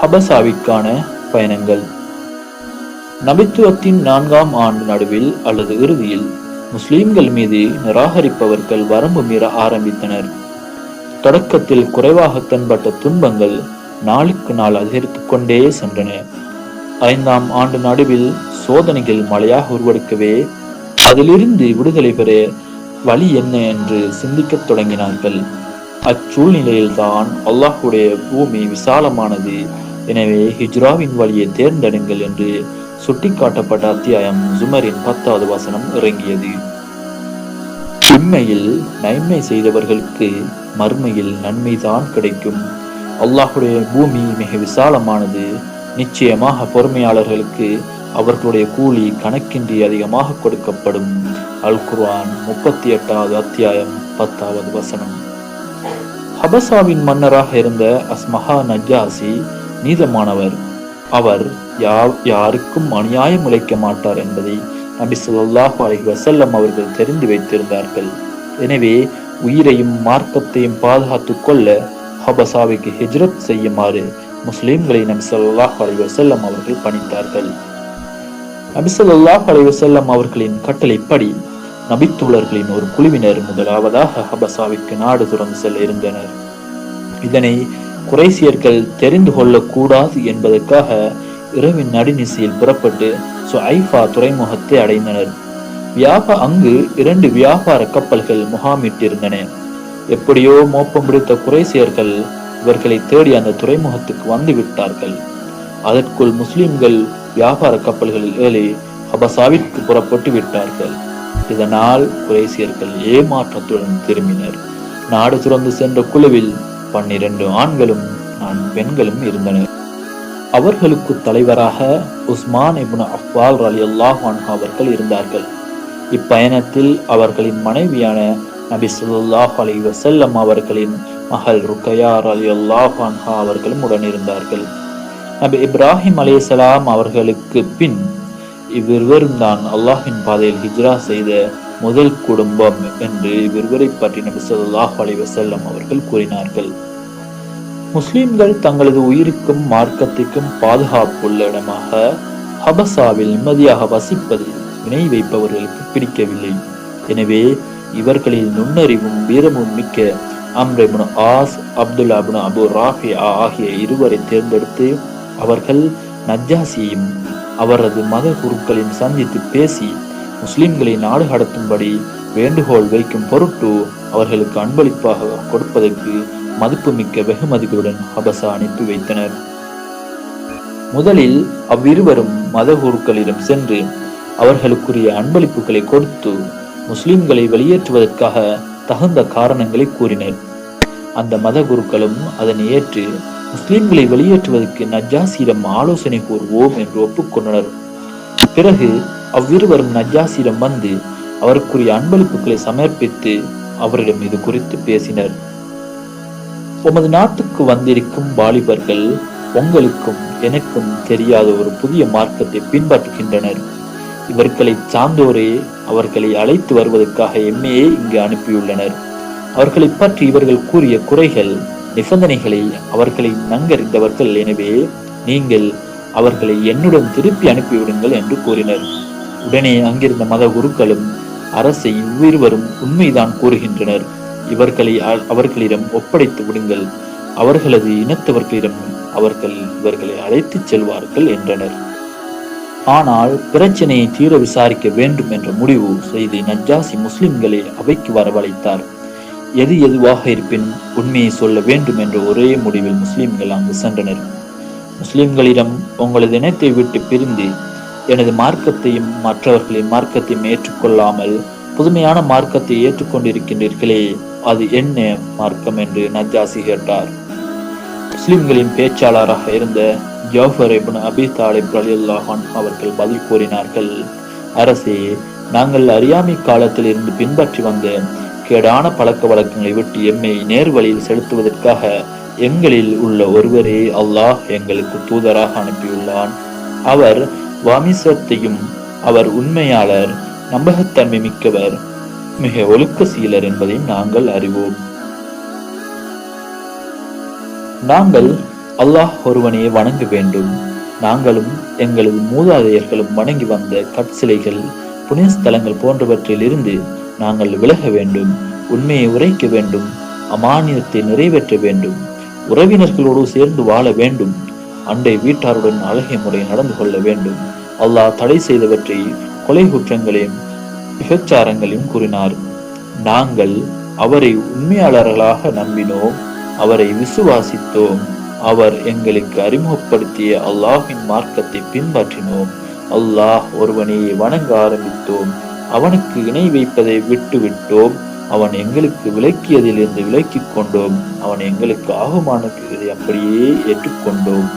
ஹபசாவிற்கான பயணங்கள். நபித்துவத்தின் 4ஆம் ஆண்டு நடுவில் அல்லது இறுதியில் முஸ்லிம்கள் மீது நிராகரிப்பவர்கள் வரம்பு மீற ஆரம்பித்தனர். தொடக்கத்தில் குறைவாக தென்பட்ட துன்பங்கள் நாளுக்கு நாள் அதிகரித்துக் கொண்டே சென்றன. 5ஆம் ஆண்டு நடுவில் சோதனைகள் மழையாக உருவெடுக்கவே அதிலிருந்து விடுதலை பெற வழி என்ன என்று சிந்திக்கத் தொடங்கினார்கள். அச்சூழ்நிலையில்தான் அல்லாஹுடைய பூமி விசாலமானது, எனவே ஹிஜ்ராவின் வழியை தேர்ந்தெடுங்கள் என்று சுட்டிக்காட்டப்பட்ட அத்தியாயம் ஜுமரின் 10வது வசனம் இறங்கியது. இம்மையில் நன்மை செய்தவர்களுக்கு மறுமையில் நன்மைதான் கிடைக்கும். அல்லாஹுடைய பூமி மிக விசாலமானது. நிச்சயமாக பொறுமையாளர்களுக்கு அவர்களுடைய கூலி கணக்கின்றி அதிகமாக கொடுக்கப்படும். அல் குர்ஆன் 38வது அத்தியாயம் 10வது வசனம். ஹபசாவின் மன்னராக இருந்த அஸ்மஹா நஜ்ஜாசி நீதமானவர். அவர் யாருக்கும் அநியாயம் இழைக்க மாட்டார் என்பதை நபி ஸல்லல்லாஹு அலைஹி வஸல்லம் அவர்கள் தெரிந்து வைத்திருந்தார்கள். எனவே உயிரையும் மார்க்கத்தையும் பாதுகாத்துக் கொள்ள ஹபசாவிற்கு ஹிஜ்ரத் செய்யுமாறு முஸ்லிம்களை நபி ஸல்லல்லாஹு அலைஹி வஸல்லம் அவர்கள் பணித்தார்கள். நபி ஸல்லல்லாஹு அலைஹி வஸல்லம் அவர்களின் கட்டளைப்படி நபித்தோழர்களின் ஒரு குழுவினர் முதலாவதாக ஹபசாவிற்கு நாடு துறந்து செல்ல இருந்தனர். இதனை குறைசியர்கள் தெரிந்து கொள்ளக்கூடாது என்பதற்காக இரவின் நடுநிசையில் புறப்பட்டு சுஐஃபா துறைமுகத்தை அடைந்தனர். அங்கு 2 வியாபார கப்பல்கள் முகாமிட்டிருந்தன. எப்படியோ மோப்பம் பிடித்த குறைசியர்கள் இவர்களை தேடி அந்த துறைமுகத்துக்கு வந்து விட்டார்கள். அதற்குள் முஸ்லிம்கள் வியாபார கப்பல்களில் ஏறி ஹபசாவிற்கு புறப்பட்டு விட்டார்கள். இதனால் குறைசியர்கள் ஏமாற்றத்துடன் திரும்பினர். நாடு துறந்து சென்ற குழுவில் 12 ஆண்களும் 4 பெண்களும் இருந்தனர். அவர்களுக்கு தலைவராக உஸ்மான் இப்னு அஃபான் ரலியல்லாஹு அன்ஹு அவர்கள் இருந்தார்கள். இப்பயணத்தில் அவர்களின் மனைவியான நபி ஸல்லல்லாஹு அலைஹி வஸல்லம் அவர்களின் மகள் ருக்கையா ரலியல்லாஹு அன்ஹா அவர்களும் உடன் இருந்தார்கள். நபி இப்ராஹிம் அலைஹிஸ்ஸலாம் அவர்களுக்கு பின் இவ்விருவரும் தான் அல்லாஹ்வின் பாதையில் ஹிஜ்ரா செய்த முதல் குடும்பம் என்று இவ்விருவரை பற்றி நபி ஸல்லல்லாஹு அலைஹி வஸல்லம் அவர்கள் கூறினார்கள். முஸ்லிம்கள் தங்களது உயிருக்கும் மார்க்கத்திற்கும் பாதுகாப்புள்ள இடமாக ஹபசாவில் நிம்மதியாக வசிப்பது வினை வைப்பவர்களுக்கு பிடிக்கவில்லை. எனவே இவர்களில் நுண்ணறிவும் வீரமும் மிக்க அம்ர் இப்னு ஆஸ், அப்துல்லா இப்னு அபு ராஃபி ஆகிய இருவரை தேர்ந்தெடுத்து அவர்கள் நஜ்ஜாசியையும் அவரது மத குருக்களின் சந்தித்து பேசி முஸ்லிம்களை நாடு கடத்தும்படி வேண்டுகோள் வைக்கும் பொருட்டு அவர்களுக்கு அன்பளிப்பாக கொடுப்பதற்கு மதிப்புமிக்க வெகுமதிகளுடன் ஹபசா அனுப்பி வைத்தனர். முதலில் அவ்விருவரும் மத குருக்களிடம் சென்று அவர்களுக்குரிய அன்பளிப்புகளை கொடுத்து முஸ்லிம்களை வெளியேற்றுவதற்காக தகுந்த காரணங்களை கூறினர். அந்த மத குருக்களும் அதனை ஏற்று முஸ்லிம்களை வெளியேற்றுவதற்கு நஜ்ஜாசியிடம் ஆலோசனை கூறுவோம் என்று ஒப்புக்கொண்டனர். பிறகு அவ்விருவரும் நஜ்ஜாசியிடம் வந்து அவருக்குரிய அன்பளிப்புகளை சமர்ப்பித்து அவரிடம் இது குறித்து பேசினர். உமது நாட்டுக்கு வந்திருக்கும் வாலிபர்கள் உங்களுக்கும் எனக்கும் தெரியாத ஒரு புதிய மார்க்கத்தை பின்பற்றுகின்றனர். இவர்களை சார்ந்தோரே அவர்களை அழைத்து வருவதற்காக எம்மையே இங்கு அனுப்பியுள்ளனர். அவர்களை பற்றி இவர்கள் கூறிய குறைகள் நிபந்தனைகளை அவர்களை நன்கறிந்தவர்கள். எனவே நீங்கள் அவர்களை என்னுடன் திருப்பி அனுப்பிவிடுங்கள் என்று கூறினர். உடனே அங்கிருந்த மத குருக்களும் அரசை இவ்விருவரும் உண்மைதான் கூறுகின்றனர், இவர்களை அவர்களிடம் ஒப்படைத்து விடுங்கள், அவர்களது இனத்தவர்களிடம் அவர்கள் இவர்களை அழைத்துச் செல்வார்கள் என்றனர். ஆனால் பிரச்சனையை தீர விசாரிக்க வேண்டும் என்ற முடிவு செய்து நஜ்ஜாசி முஸ்லிம்களை அவைக்கு வரவழைத்தார். எது எதுவாக இருப்பினும் உண்மையை சொல்ல வேண்டும் என்ற ஒரே முடிவில் முஸ்லிம்கள் அங்கு சென்றனர். முஸ்லிம்களிடம் உங்களது இனத்தை விட்டு பிரிந்து எனது மார்க்கத்தையும் மற்றவர்களின் மார்க்கத்தையும் ஏற்றுக்கொள்ளாமல் புதுமையான மார்க்கத்தை ஏற்றுக்கொண்டிருக்கின்றீர்களே, அது என்ன மார்க்கம் என்று நஜ்ஜாசி கேட்டார். முஸ்லிம்களின் பேச்சாளராக இருந்த ஜஃபர் இப்னு அபி தாலிப் ரலியல்லாஹு அன்ஹு அவர்கள் பதில் கூறினார்கள், அரசே, நாங்கள் அறியாமை காலத்தில் இருந்து பின்பற்றி வந்த கேடான பழக்க வழக்கங்களை விட்டு எம்மை நேர்வழியில் செலுத்துவதற்காக எங்களில் உள்ள ஒருவரே அல்லாஹ் எங்களுக்கு தூதராக அனுப்பியுள்ளான். அவர் வாமிசத்தையும் அவர் உண்மையாளர், நம்பகத்தன்மை மிக்கவர், மிக ஒழுக்க சீலர் என்பதை நாங்கள் அறிவோம். நாங்கள் அல்லாஹ் ஒருவனையே வணங்க வேண்டும். நாங்களும் எங்களது மூதாதையர்களும் வணங்கி வந்த கற்சிலைகள், புனித ஸ்தலங்கள் போன்றவற்றில் இருந்து நாங்கள் விலக வேண்டும். உண்மையை உரைக்க வேண்டும். அமானியத்தை நிறைவேற்ற வேண்டும். உறவினர்களோடு சேர்ந்து வாழ வேண்டும். அண்டை வீட்டாருடன் அழகிய முறையில் நடந்து கொள்ள வேண்டும். அல்லாஹ் தடை செய்தவற்றை, கொலை குற்றங்களையும் விபச்சாரங்களையும் கூறினார். நாங்கள் அவரை உண்மையாளர்களாக நம்பினோம். அவரை விசுவாசித்தோம். அவர் எங்களுக்கு அறிமுகப்படுத்திய அல்லாஹின் மார்க்கத்தை பின்பற்றினோம். அல்லாஹ் ஒருவனையே வணங்க ஆரம்பித்தோம். அவனுக்கு இணை வைப்பதை விட்டுவிட்டோம். அவன் எங்களுக்கு விலக்கியதிலிருந்து விலக்கிக் கொண்டோம். அவன் எங்களுக்கு ஆகுமானதை அப்படியே ஏற்றுக்கொண்டோம்.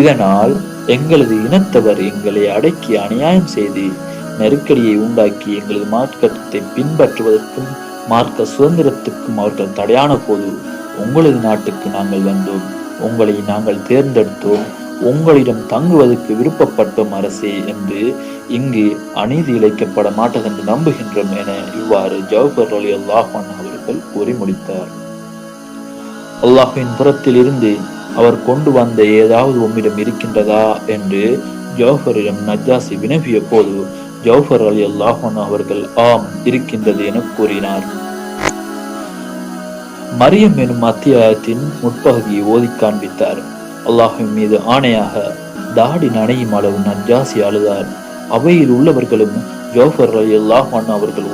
இதனால் எங்களது இனத்தவர் எங்களை அடக்கி அநியாயம் செய்து நெருக்கடியை உண்டாக்கி எங்களது மார்க்கத்தை பின்பற்றுவதற்கும் மார்க்க சுதந்திரத்துக்கும் அவர்கள் தடையான போது உங்களது நாட்டுக்கு நாங்கள் வந்தோம். உங்களை நாங்கள் தேர்ந்தெடுத்தோம். உங்களிடம் தங்குவதற்கு விருப்பப்பட்டோம் அரசே என்று இங்கு அநீதி இழைக்கப்பட மாட்டதென்று நம்புகின்றோம் என இவ்வாறு ஜஃபர் ரலியல்லாஹு அன்ஹு அவர்கள் கூறி முடித்தார். அல்லாஹ்வின் புறத்தில் இருந்து அவர் கொண்டு வந்த ஏதாவது உம்மிடம் இருக்கின்றதா என்று ஜஃபரிடம் நஜ்ஜாசி வினவிய போது ஜஃபர் ரலியல்லாஹு அன்ஹு அவர்கள் ஆம் இருக்கின்றது என கூறினார். மரியம் எனும் அத்தியாயத்தின் முற்பகுதியை ஓதி காண்பித்தார். அல்லாஹ்வின் மீது ஆணையாக தாடி நனையும் அளவு நஜ்ஜாசி அழுதார். அவையில் உள்ளவர்களும் ஜஃபர் ரலியல்லாஹு அன்ஹு அவர்கள்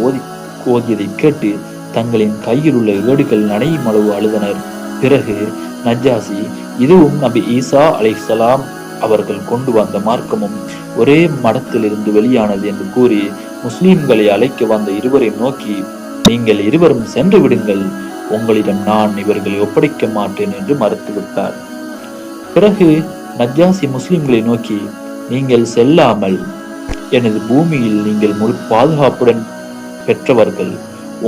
ஓதியதை கேட்டு தங்களின் கையில் உள்ள ஏடுகள் நனையும் அளவு அழுதனர். பிறகு நஜ்ஜாசி, இதுவும் நபி ஈசா அலைஹிஸ்ஸலாம் அவர்கள் கொண்டு வந்த மார்க்கமும் ஒரே மடத்திலிருந்து வெளியானது என்று கூறி முஸ்லிம்களை அழைக்க வந்த இருவரை நோக்கி, நீங்கள் இருவரும் சென்று விடுங்கள், உங்களிடம் நான் இவர்களை ஒப்படைக்க மாட்டேன் என்று மறுத்துவிட்டார். பிறகு நஜ்ஜாசி முஸ்லிம்களை நோக்கி, நீங்கள் செல்லாமல் எனது பூமியில் நீங்கள் முழு பாதுகாப்புடன் பெற்றவர்கள்.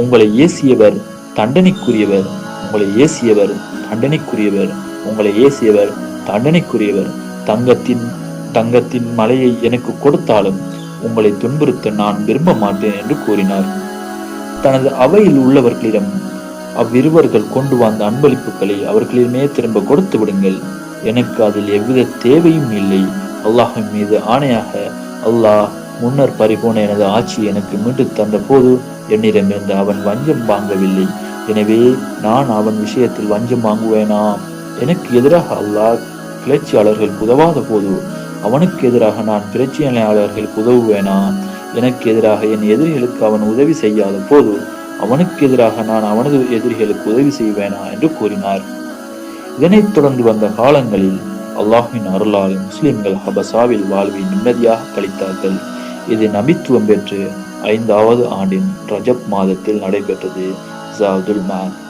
உங்களை ஏசியவர் தண்டனைக்குரியவர். உங்களை ஏசியவர் தண்டனைக்குரியவர். உங்களை ஏசியவர் தண்டனைக்குரியவர். தங்கத்தின் மலையை எனக்கு கொடுத்தாலும் உங்களை துன்புறுத்த நான் விரும்ப மாட்டேன் என்று கூறினார். தனது அவையில் உள்ளவர்களிடம் அவ்விருவர்கள் கொண்டு வந்த அன்பளிப்புகளை அவர்களிடமே திரும்ப கொடுத்து விடுங்கள். எனக்கு அதில் எவ்வித தேவையும் இல்லை. அல்லாஹின் மீது ஆணையாக, அல்லாஹ் முன்னர் பறிபோன எனது ஆட்சியை எனக்கு மீண்டு தந்த போது என்னிடமிருந்து அவன் வஞ்சம் வாங்கவில்லை. எனவே நான் அவன் விஷயத்தில் வஞ்சம் வாங்குவேனா? எனக்கு எதிராக அல்லாஹ் கிளர்ச்சியாளர்களுக்கு உதவாத போது அவனுக்கு எதிராக நான் பிரச்சனையாளர்களுக்கு உதவுவேனா? எனக்கு எதிராக என் எதிரிகளுக்கு அவன் உதவி செய்யாத போது அவனுக்கு எதிராக நான் அவனது எதிரிகளுக்கு உதவி செய்வேனா என்று கூறினார். இதனைத் தொடர்ந்து வந்த காலங்களில் அல்லாஹின் அருளால் முஸ்லிம்கள் ஹபசாவில் வாழ்வை நிம்மதியாக கழித்தார்கள். இது நபித்துவம் பெற்று 5வது ஆண்டின் ரஜப் மாதத்தில் நடைபெற்றது. ஜாதுல் மாத்